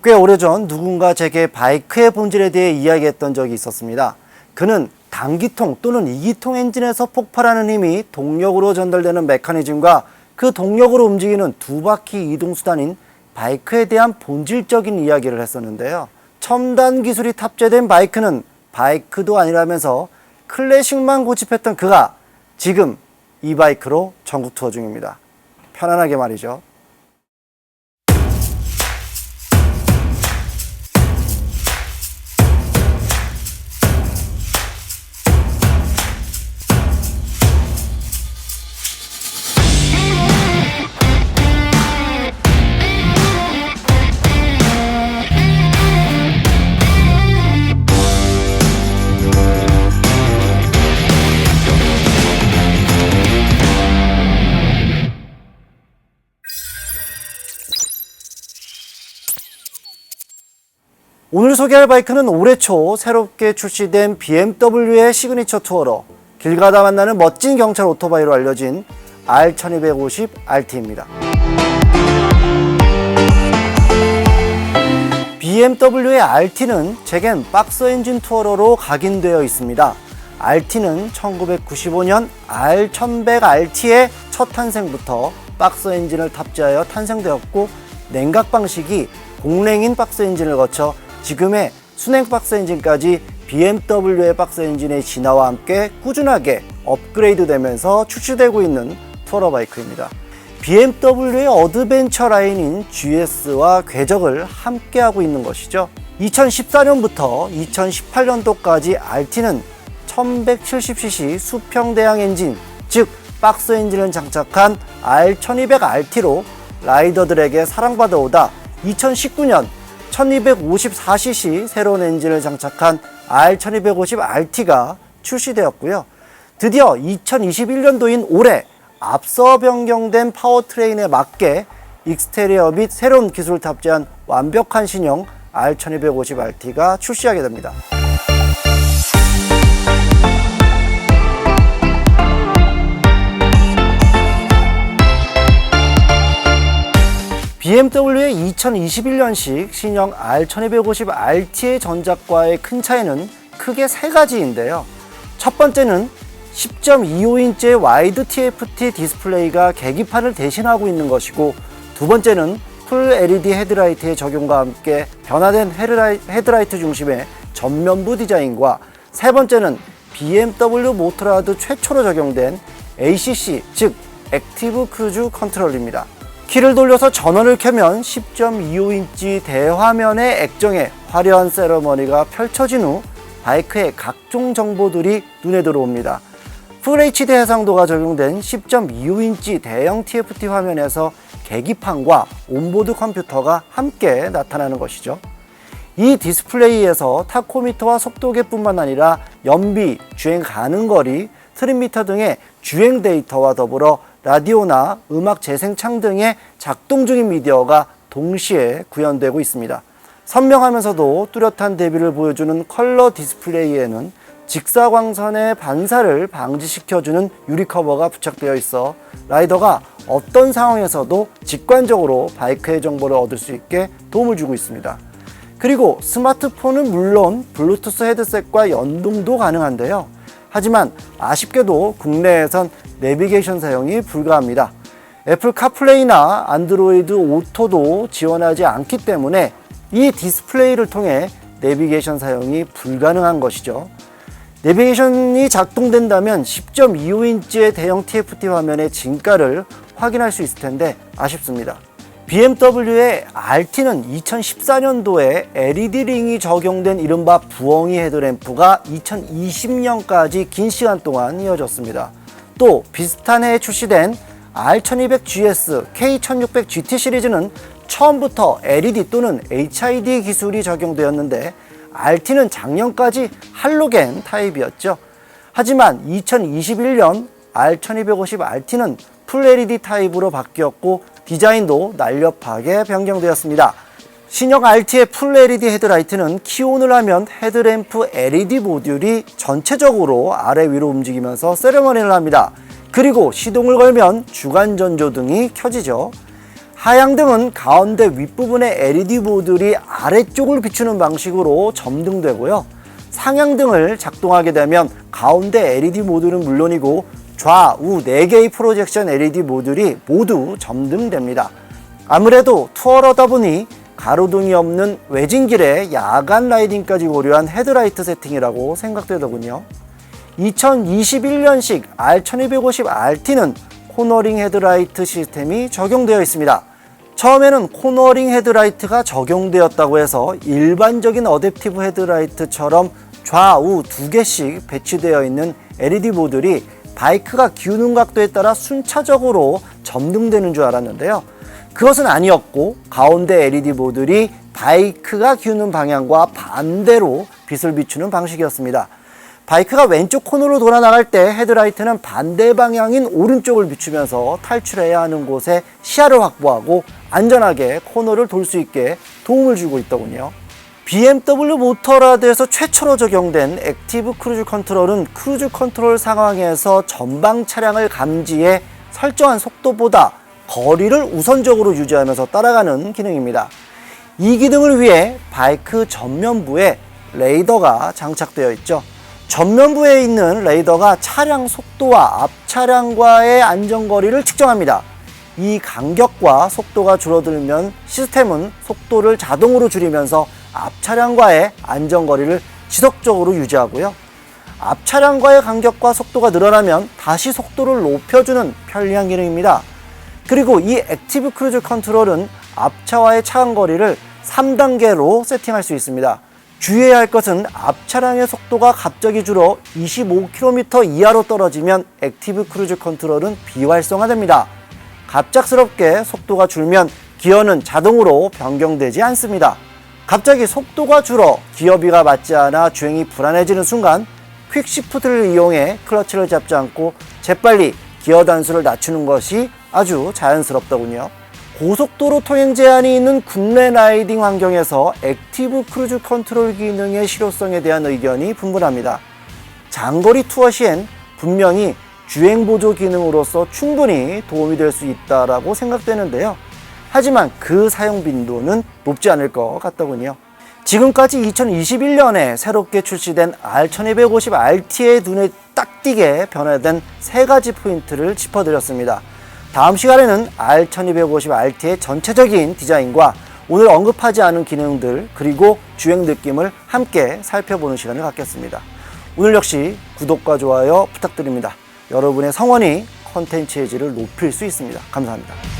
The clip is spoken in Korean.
꽤 오래전 누군가 제게 바이크의 본질에 대해 이야기했던 적이 있었습니다. 그는 단기통 또는 이기통 엔진에서 폭발하는 힘이 동력으로 전달되는 메커니즘과 그 동력으로 움직이는 두 바퀴 이동수단인 바이크에 대한 본질적인 이야기를 했었는데요. 첨단 기술이 탑재된 바이크는 바이크도 아니라면서 클래식만 고집했던 그가 지금 이 바이크로 전국 투어 중입니다. 편안하게 말이죠. 오늘 소개할 바이크는 올해 초 새롭게 출시된 BMW의 시그니처 투어러, 길 가다 만나는 멋진 경찰 오토바이로 알려진 R1250RT입니다. BMW의 RT는 제겐 박스 엔진 투어러로 각인되어 있습니다. RT는 1995년 R1100RT의 첫 탄생부터 박스 엔진을 탑재하여 탄생되었고, 냉각 방식이 공랭인 박스 엔진을 거쳐 지금의 순행 박스 엔진까지 BMW의 박스 엔진의 진화와 함께 꾸준하게 업그레이드 되면서 출시되고 있는 투어러 바이크입니다. BMW의 어드벤처 라인인 GS와 궤적을 함께하고 있는 것이죠. 2014년부터 2018년도까지 RT는 1170cc 수평대항 엔진, 즉 박스 엔진을 장착한 R1200RT로 라이더들에게 사랑받아 오다 2019년 1254cc 새로운 엔진을 장착한 R1250RT가 출시되었고요. 드디어 2021년도인 올해 앞서 변경된 파워트레인에 맞게 익스테리어 및 새로운 기술을 탑재한 완벽한 신형 R1250RT가 출시하게 됩니다. BMW의 2021년식 신형 R1250RT의 전작과의 큰 차이는 크게 세 가지인데요. 첫 번째는 10.25인치의 와이드 TFT 디스플레이가 계기판을 대신하고 있는 것이고, 두 번째는 풀 LED 헤드라이트의 적용과 함께 변화된 헤드라이트 중심의 전면부 디자인과, 세 번째는 BMW 모터라드 최초로 적용된 ACC, 즉 액티브 크루즈 컨트롤입니다. 키를 돌려서 전원을 켜면 10.25인치 대화면의 액정에 화려한 세러머니가 펼쳐진 후 바이크의 각종 정보들이 눈에 들어옵니다. 풀 HD 해상도가 적용된 10.25인치 대형 TFT 화면에서 계기판과 온보드 컴퓨터가 함께 나타나는 것이죠. 이 디스플레이에서 타코미터와 속도계뿐만 아니라 연비, 주행 가능 거리, 트림미터 등의 주행 데이터와 더불어 라디오나 음악 재생창 등의 작동 중인 미디어가 동시에 구현되고 있습니다. 선명하면서도 뚜렷한 대비를 보여주는 컬러 디스플레이에는 직사광선의 반사를 방지시켜주는 유리 커버가 부착되어 있어 라이더가 어떤 상황에서도 직관적으로 바이크의 정보를 얻을 수 있게 도움을 주고 있습니다. 그리고 스마트폰은 물론 블루투스 헤드셋과 연동도 가능한데요. 하지만 아쉽게도 국내에선 내비게이션 사용이 불가합니다. 애플 카플레이나 안드로이드 오토도 지원하지 않기 때문에 이 디스플레이를 통해 내비게이션 사용이 불가능한 것이죠. 내비게이션이 작동된다면 10.25인치의 대형 TFT 화면의 진가를 확인할 수 있을 텐데 아쉽습니다. BMW의 RT는 2014년도에 LED 링이 적용된 이른바 부엉이 헤드램프가 2020년까지 긴 시간 동안 이어졌습니다. 또 비슷한 해에 출시된 R1200GS, K1600GT 시리즈는 처음부터 LED 또는 HID 기술이 적용되었는데 RT는 작년까지 할로겐 타입이었죠. 하지만 2021년 R1250RT는 풀 LED 타입으로 바뀌었고 디자인도 날렵하게 변경되었습니다. 신형 RT의 풀 LED 헤드라이트는 키온을 하면 헤드램프 LED 모듈이 전체적으로 아래 위로 움직이면서 세레머니를 합니다. 그리고 시동을 걸면 주간 전조등이 켜지죠. 하향등은 가운데 윗부분의 LED 모듈이 아래쪽을 비추는 방식으로 점등되고요. 상향등을 작동하게 되면 가운데 LED 모듈은 물론이고 좌우 4개의 프로젝션 LED 모듈이 모두 점등됩니다. 아무래도 투어러다 보니 가로등이 없는 외진길에 야간 라이딩까지 고려한 헤드라이트 세팅이라고 생각되더군요. 2021년식 R1250RT는 코너링 헤드라이트 시스템이 적용되어 있습니다. 처음에는 코너링 헤드라이트가 적용되었다고 해서 일반적인 어댑티브 헤드라이트처럼 좌우 2개씩 배치되어 있는 LED 모듈이 바이크가 기우는 각도에 따라 순차적으로 점등되는 줄 알았는데요. 그것은 아니었고 가운데 LED 모듈이 바이크가 기우는 방향과 반대로 빛을 비추는 방식이었습니다. 바이크가 왼쪽 코너로 돌아 나갈 때 헤드라이트는 반대 방향인 오른쪽을 비추면서 탈출해야 하는 곳에 시야를 확보하고 안전하게 코너를 돌 수 있게 도움을 주고 있더군요. BMW 모터라드에서 최초로 적용된 액티브 크루즈 컨트롤은 크루즈 컨트롤 상황에서 전방 차량을 감지해 설정한 속도보다 거리를 우선적으로 유지하면서 따라가는 기능입니다. 이 기능을 위해 바이크 전면부에 레이더가 장착되어 있죠. 전면부에 있는 레이더가 차량 속도와 앞 차량과의 안전거리를 측정합니다. 이 간격과 속도가 줄어들면 시스템은 속도를 자동으로 줄이면서 앞 차량과의 안전거리를 지속적으로 유지하고요. 앞 차량과의 간격과 속도가 늘어나면 다시 속도를 높여주는 편리한 기능입니다. 그리고 이 액티브 크루즈 컨트롤은 앞차와의 차간거리를 3단계로 세팅할 수 있습니다. 주의해야 할 것은 앞 차량의 속도가 갑자기 줄어 25km 이하로 떨어지면 액티브 크루즈 컨트롤은 비활성화됩니다. 갑작스럽게 속도가 줄면 기어는 자동으로 변경되지 않습니다. 갑자기 속도가 줄어 기어비가 맞지 않아 주행이 불안해지는 순간 퀵시프트를 이용해 클러치를 잡지 않고 재빨리 기어 단수를 낮추는 것이 아주 자연스럽더군요. 고속도로 통행 제한이 있는 국내 라이딩 환경에서 액티브 크루즈 컨트롤 기능의 실효성에 대한 의견이 분분합니다. 장거리 투어 시엔 분명히 주행 보조 기능으로서 충분히 도움이 될 수 있다고 생각되는데요. 하지만 그 사용 빈도는 높지 않을 것 같더군요. 지금까지 2021년에 새롭게 출시된 R1250RT의 눈에 딱 띄게 변화된 3가지 포인트를 짚어드렸습니다. 다음 시간에는 R1250RT의 전체적인 디자인과 오늘 언급하지 않은 기능들 그리고 주행 느낌을 함께 살펴보는 시간을 갖겠습니다. 오늘 역시 구독과 좋아요 부탁드립니다. 여러분의 성원이 컨텐츠의 질을 높일 수 있습니다. 감사합니다.